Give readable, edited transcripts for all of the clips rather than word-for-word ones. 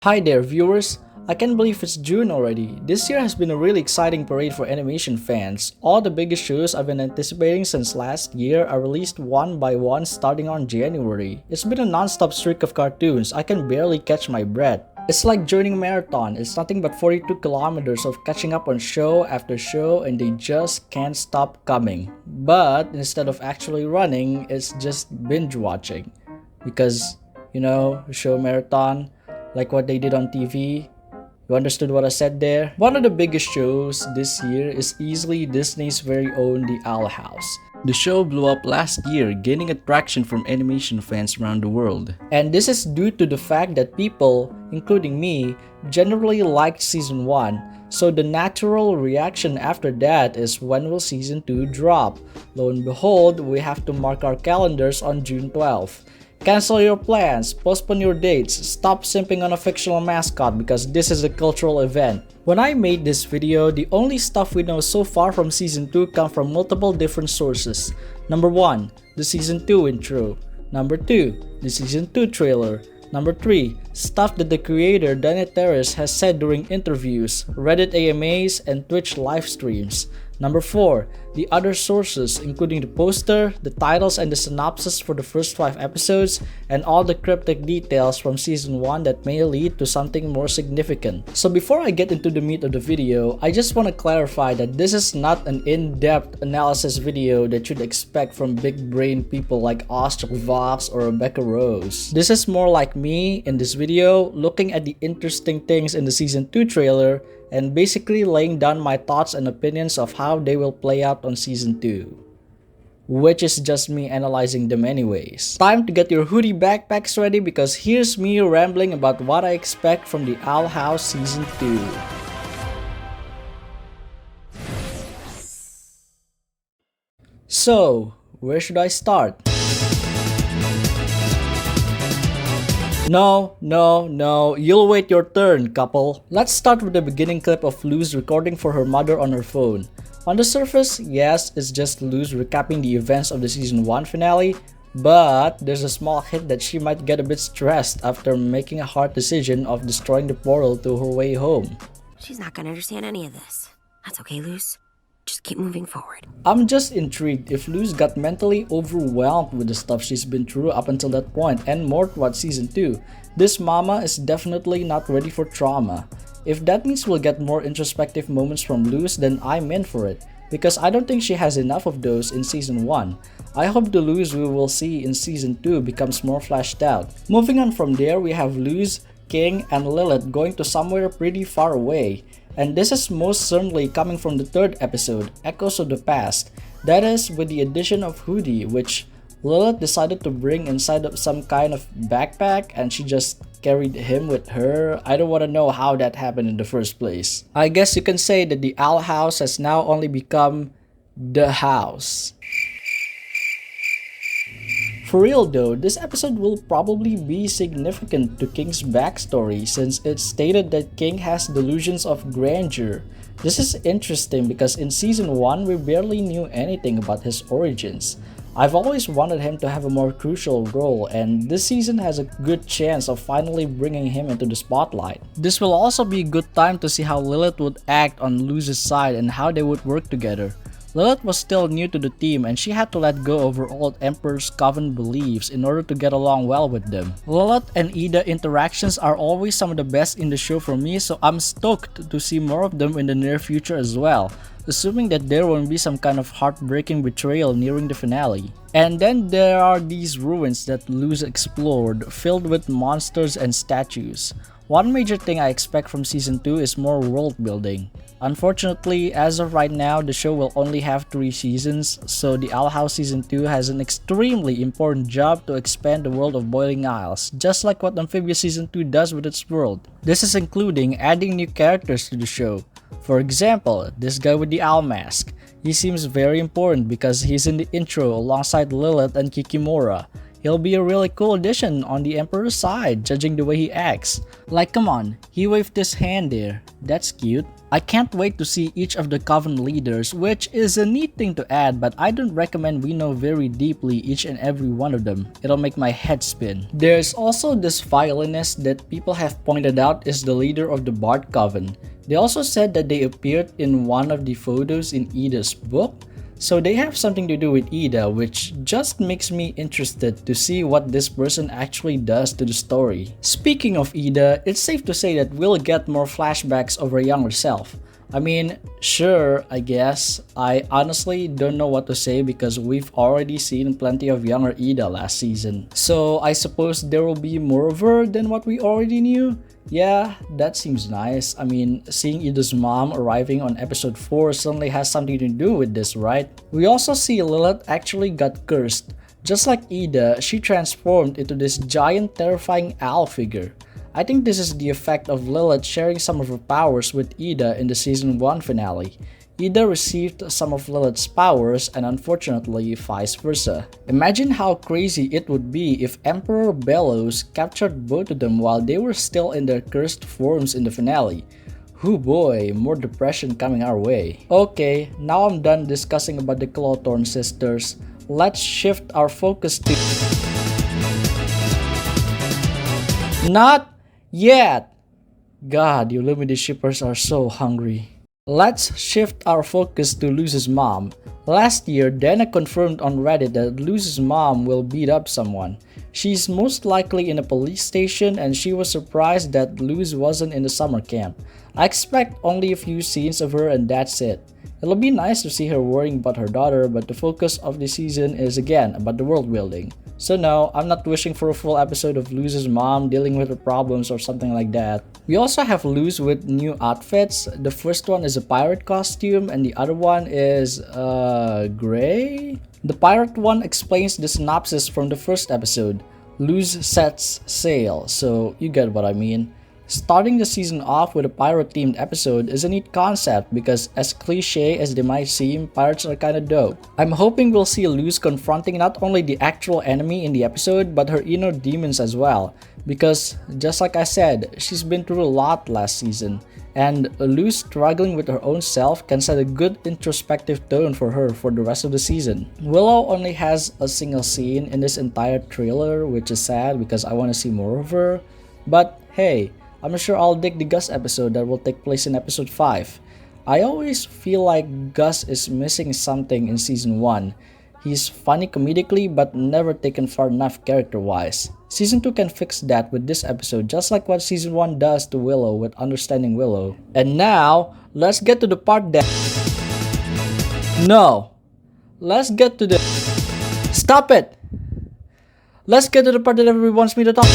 Hi there viewers! I can't believe it's June already. This year has been a really exciting parade for animation fans. All the biggest shows I've been anticipating since last year are released one by one starting on January. It's been a non-stop streak of cartoons. I can barely catch my breath. It's like joining a marathon. It's nothing but 42 kilometers of catching up on show after show and they just can't stop coming. But instead of actually running, it's just binge watching. Because, show marathon, like what they did on TV. You understood what I said there? One of the biggest shows this year is easily Disney's very own The Owl House. The show blew up last year, gaining attraction from animation fans around the world. And this is due to the fact that people, including me, generally liked Season 1. So the natural reaction after that is when will Season 2 drop? Lo and behold, we have to mark our calendars on June 12th. Cancel your plans, postpone your dates, stop simping on a fictional mascot because this is a cultural event. When I made this video, the only stuff we know so far from Season 2 come from multiple different sources. Number 1, the Season 2 intro. Number 2, the Season 2 trailer. Number 3, stuff that the creator Danny Terrace has said during interviews, Reddit AMAs, and Twitch live streams. Number 4, the other sources including the poster, the titles and the synopsis for the first 5 episodes, and all the cryptic details from Season 1 that may lead to something more significant. So before I get into the meat of the video, I just want to clarify that this is not an in-depth analysis video that you'd expect from big brain people like Vox or Rebecca Rose. This is more like me in this video looking at the interesting things in the Season 2 trailer and basically laying down my thoughts and opinions of how they will play out on Season 2. Which is just me analyzing them anyways. Time to get your hoodie backpacks ready because here's me rambling about what I expect from The Owl House Season 2. So, where should I start? No, you'll wait your turn, couple. Let's start with the beginning clip of Luz recording for her mother on her phone. On the surface, yes, it's just Luz recapping the events of the Season 1 finale, but there's a small hint that she might get a bit stressed after making a hard decision of destroying the portal to her way home. She's not gonna understand any of this. That's okay, Luz. Just keep moving forward. I'm just intrigued if Luz got mentally overwhelmed with the stuff she's been through up until that point and more towards Season 2. This mama is definitely not ready for trauma. If that means we'll get more introspective moments from Luz, then I'm in for it. Because I don't think she has enough of those in Season 1. I hope the Luz we will see in Season 2 becomes more fleshed out. Moving on from there, we have Luz, King, and Lilith going to somewhere pretty far away. And this is most certainly coming from the 3rd episode, Echoes of the Past. That is with the addition of Hoodie, which Lilith decided to bring inside of some kind of backpack and she just carried him with her. I don't want to know how that happened in the first place. I guess you can say that the Owl House has now only become the house. For real though, this episode will probably be significant to King's backstory since it's stated that King has delusions of grandeur. This is interesting because in Season 1 we barely knew anything about his origins. I've always wanted him to have a more crucial role and this season has a good chance of finally bringing him into the spotlight. This will also be a good time to see how Lilith would act on Luz's side and how they would work together. Lilith was still new to the team and she had to let go of her old Emperor's Coven beliefs in order to get along well with them. Lilith and Ida interactions are always some of the best in the show for me, so I'm stoked to see more of them in the near future as well, assuming that there won't be some kind of heartbreaking betrayal nearing the finale. And then there are these ruins that Luz explored, filled with monsters and statues. One major thing I expect from Season 2 is more world building. Unfortunately, as of right now, the show will only have 3 seasons, so the Owl House Season 2 has an extremely important job to expand the world of Boiling Isles, just like what Amphibious Season 2 does with its world. This is including adding new characters to the show. For example, this guy with the owl mask. He seems very important because he's in the intro alongside Lilith and Kikimora. He'll be a really cool addition on the Emperor's side, judging the way he acts. Like, come on, he waved his hand there. That's cute. I can't wait to see each of the Coven leaders, which is a neat thing to add, but I don't recommend we know very deeply each and every one of them. It'll make my head spin. There's also this violinist that people have pointed out is the leader of the Bard Coven. They also said that they appeared in one of the photos in Ida's book. So they have something to do with Ida, which just makes me interested to see what this person actually does to the story. Speaking of Ida, it's safe to say that we'll get more flashbacks of her younger self. I mean, sure, I guess. I honestly don't know what to say because we've already seen plenty of younger Ida last season. So I suppose there will be more of her than what we already knew? Yeah, that seems nice. I mean, seeing Ida's mom arriving on episode 4 certainly has something to do with this, right? We also see Lilith actually got cursed. Just like Ida, she transformed into this giant terrifying owl figure. I think this is the effect of Lilith sharing some of her powers with Ida in the season 1 finale. Ida received some of Lilith's powers and unfortunately vice versa. Imagine how crazy it would be if Emperor Belos captured both of them while they were still in their cursed forms in the finale. Hoo boy, more depression coming our way. Okay, now I'm done discussing about the Clawthorne sisters. Let's shift our focus to... Not yet! God, you Lumity shippers are so hungry. Let's shift our focus to Luz's mom. Last year, Dana confirmed on Reddit that Luz's mom will beat up someone. She's most likely in a police station and she was surprised that Luz wasn't in the summer camp. I expect only a few scenes of her and that's it. It'll be nice to see her worrying about her daughter, but the focus of the season is again about the world building. So no, I'm not wishing for a full episode of Luz's mom dealing with her problems or something like that. We also have Luz with new outfits. The first one is a pirate costume and the other one is gray? The pirate one explains the synopsis from the first episode. Luz sets sail, so you get what I mean. Starting the season off with a pirate-themed episode is a neat concept because as cliche as they might seem, pirates are kinda dope. I'm hoping we'll see Luz confronting not only the actual enemy in the episode but her inner demons as well, because just like I said, she's been through a lot last season, and Luz struggling with her own self can set a good introspective tone for her for the rest of the season. Willow only has a single scene in this entire trailer, which is sad because I want to see more of her, but hey, I'm sure I'll dig the Gus episode that will take place in episode 5. I always feel like Gus is missing something in season 1. He's funny comedically but never taken far enough character-wise. Season 2 can fix that with this episode just like what season 1 does to Willow with Understanding Willow. And now, let's get to the part that... No! Let's get to the... Stop it! Let's get to the part that everyone wants me to talk.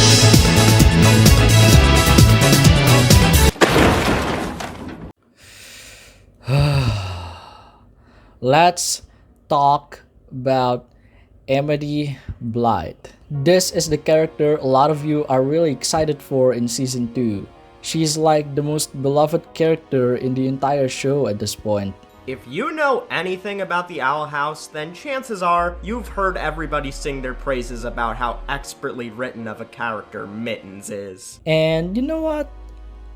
Let's talk about Amity Blight. This is the character a lot of you are really excited for in season 2. She's like the most beloved character in the entire show at this point. If you know anything about the Owl House, then chances are you've heard everybody sing their praises about how expertly written of a character Mittens is. And you know what?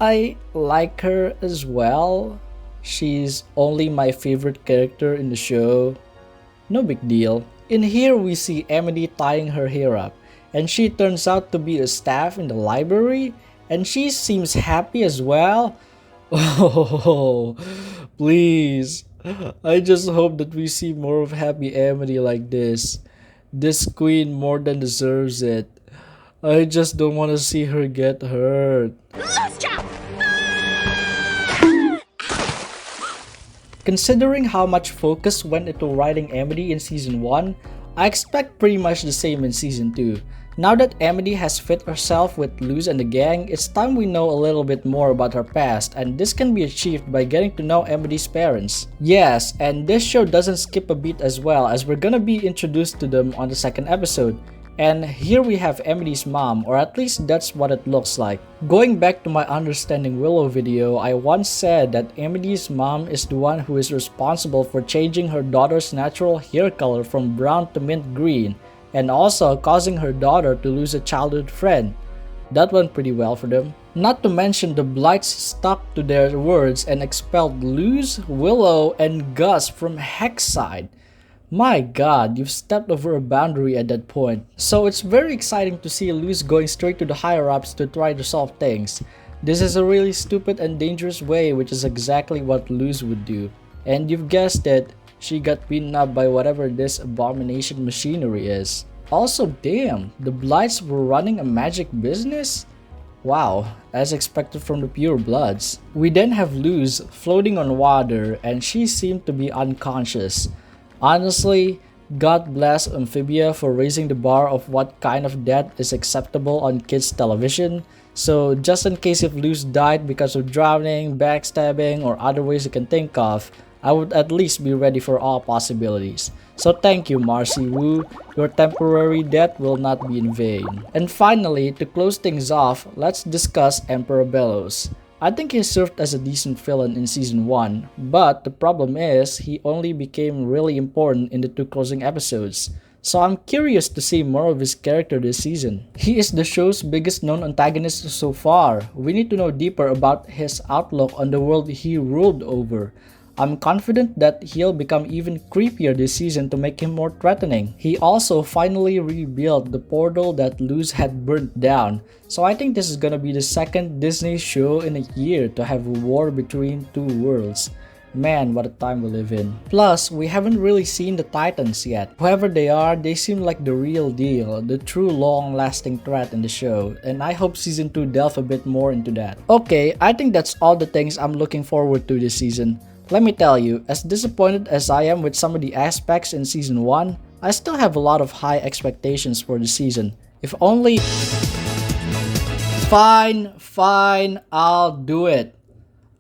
I like her as well. She's only my favorite character in the show. No big deal. In here we see Amity tying her hair up, and she turns out to be a staff in the library, and she seems happy as well. Oh, please. I just hope that we see more of happy Amity like this. This queen more than deserves it. I just don't want to see her get hurt. Considering how much focus went into writing Amity in season 1, I expect pretty much the same in season 2. Now that Amity has fit herself with Luz and the gang, it's time we know a little bit more about her past, and this can be achieved by getting to know Amity's parents. Yes, and this show doesn't skip a beat as well, as we're gonna be introduced to them on the second episode. And here we have Amity's mom, or at least that's what it looks like. Going back to my Understanding Willow video, I once said that Amity's mom is the one who is responsible for changing her daughter's natural hair color from brown to mint green, and also causing her daughter to lose a childhood friend. That went pretty well for them. Not to mention the Blights stuck to their words and expelled Luz, Willow, and Gus from Hexside. My god, you've stepped over a boundary at that point. So it's very exciting to see Luz going straight to the higher ups to try to solve things. This is a really stupid and dangerous way, which is exactly what Luz would do. And you've guessed it, she got beaten up by whatever this abomination machinery is. Also, damn, the Blights were running a magic business? Wow, as expected from the pure bloods. We then have Luz floating on water and she seemed to be unconscious. Honestly, God bless Amphibia for raising the bar of what kind of death is acceptable on kids' television. So just in case if Luz died because of drowning, backstabbing, or other ways you can think of, I would at least be ready for all possibilities. So thank you, Marcy Wu, your temporary death will not be in vain. And finally, to close things off, let's discuss Emperor Belos. I think he served as a decent villain in season 1, but the problem is, he only became really important in the 2 closing episodes. So I'm curious to see more of his character this season. He is the show's biggest known antagonist so far. We need to know deeper about his outlook on the world he ruled over. I'm confident that he'll become even creepier this season to make him more threatening. He also finally rebuilt the portal that Luz had burnt down, so I think this is gonna be the second Disney show in a year to have a war between 2 worlds. Man, what a time we live in. Plus, we haven't really seen the Titans yet. Whoever they are, they seem like the real deal, the true long-lasting threat in the show, and I hope season 2 delve a bit more into that. Okay, I think that's all the things I'm looking forward to this season. Let me tell you, as disappointed as I am with some of the aspects in season 1, I still have a lot of high expectations for the season. If only... Fine, I'll do it.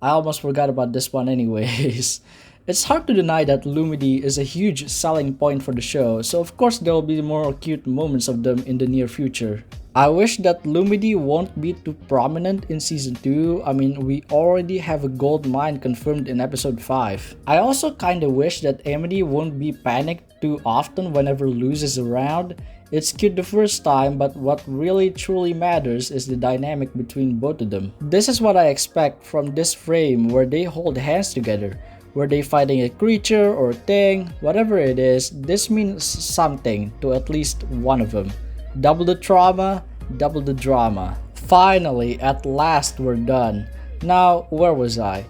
I almost forgot about this one anyways. It's hard to deny that Lumity is a huge selling point for the show, so of course there will be more cute moments of them in the near future. I wish that Lumity won't be too prominent in season 2, I mean we already have a gold mine confirmed in episode 5. I also kinda wish that Amity won't be panicked too often whenever Luz is around. It's cute the first time, but what really truly matters is the dynamic between both of them. This is what I expect from this frame where they hold hands together. Were they fighting a creature or thing, whatever it is, this means something to at least one of them. Double the trauma, double the drama. Finally, at last we're done. Now, where was I?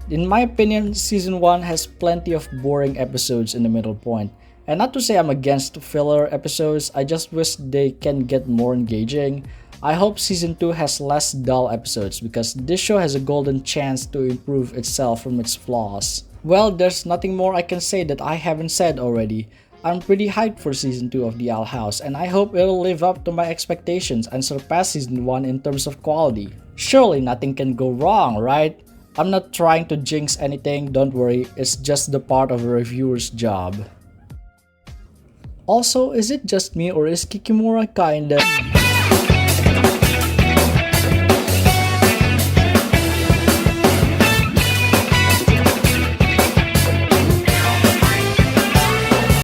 In my opinion, season 1 has plenty of boring episodes in the middle point. And not to say I'm against filler episodes, I just wish they can get more engaging. I hope season 2 has less dull episodes because this show has a golden chance to improve itself from its flaws. Well, there's nothing more I can say that I haven't said already. I'm pretty hyped for season 2 of The Owl House and I hope it'll live up to my expectations and surpass season 1 in terms of quality. Surely nothing can go wrong, right? I'm not trying to jinx anything, don't worry, it's just the part of a reviewer's job. Also, is it just me or is Kikimura kinda